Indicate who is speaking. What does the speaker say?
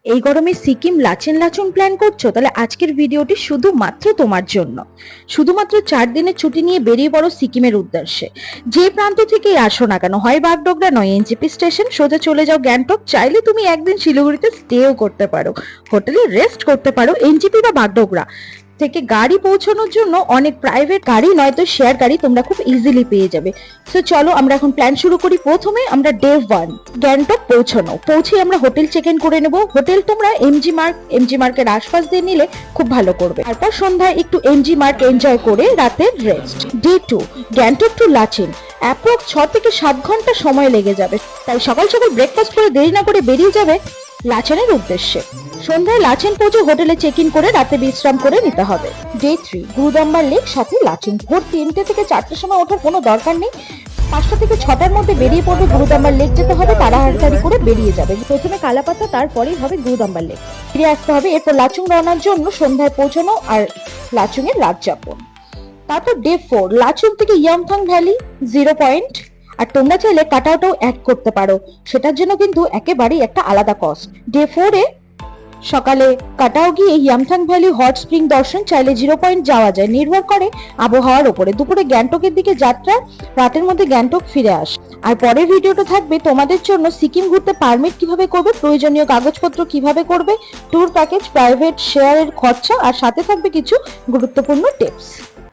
Speaker 1: এই গরমে সিকিম লাচেন লাচুং প্ল্যান করছো? তাহলে আজকের ভিডিওটি শুধুমাত্র তোমার জন্য। শুধুমাত্র 4 দিনের ছুটি নিয়ে বেরিয়ে পড়ো সিকিমের উদ্দেশ্যে। যে প্রান্ত থেকেই আসো না কেন, হয় বাগডোগরা নয় এনজেপি স্টেশন, সোজা চলে যাও গ্যাংটক। চাইলে তুমি একদিন শিলিগুড়িতে স্টেও করতে পারো, হোটেলে রেস্ট করতে পারো। এনজেপি বা বাগডোগরা থেকে গাড়ি পৌঁছানোর জন্য অনেক প্রাইভেট গাড়ি নয়তো শেয়ার গাড়ি তোমরা খুব ইজিলি পেয়ে যাবে। তো চলো আমরা এখন প্ল্যান শুরু করি। প্রথমে আমরা ডে 1 গ্যাংটক পৌঁছে আমরা হোটেল চেক ইন করে নেব। হোটেল তোমরা এমজি মার্কের আশপাশ দিয়ে নিলে খুব ভালো করবে। তারপর সন্ধ্যায় একটু এমজি মার্ক এনজয় করে রাতের rest. Day 2 Gangtok to Lachen, approx 6 থেকে 7 ঘন্টা সময় লেগে যাবে। তাই সকাল সকাল ব্রেকফাস্ট করে দেরি না করে বেরিয়ে যাবে লাচেনের উদ্দেশ্যে। সন্ধ্যায় লাচেন পৌঁছে হোটেলে চেক ইন করে রাতে বিশ্রাম করে নিতে হবে। ডে 3 গুরুদাম্বার লেক সাথে লাচেন। ভোর 3টে থেকে 4টের সময় ওঠার কোনো দরকার নেই। 5টা থেকে 6টার মধ্যে বেরিয়ে পড়বে। গুরুদাম্বার লেক যেতে হবে, তাড়াতাড়ি করে বেরিয়ে যাবে। প্রথমে কালাপাতা, তারপরেই হবে গুরুদাম্বার লেক। ফিরে আসতে হবে। এরপর লাচুং রওনার জন্য সন্ধ্যায় পৌঁছানো আর লাচুং এর রাত যাপন। তারপর ডে 4 লাচুং থেকে ইয়ামথাং ভ্যালি 0 পয়েন্ট। আর তোমরা চাইলে কাটাওটাও অ্যাড করতে পারো, সেটার জন্য কিন্তু একেবারেই একটা আলাদা কস্ট। ডে 4 এ সকালে কাটাও গিয়ে ইয়ামথাং ভ্যালি হট স্প্রিং দর্শন। চাইলে 0 পয়েন্ট যাওয়া যায়, নির্ভর করে আবহাওয়ার উপরে। দুপুরে গ্যাংটকের দিকে যাত্রা, রাতের মধ্যে গ্যাংটক ফিরে আস। আর পরের ভিডিওটা থাকবে তোমাদের জন্য সিকিম ঘুরতে পারমিট কিভাবে করবে, প্রয়োজনীয় কাগজপত্র কিভাবে করবে, ট্যুর প্যাকেজ, প্রাইভেট শেয়ারের খরচা, আর সাথে থাকবে কিছু গুরুত্বপূর্ণ টিপস।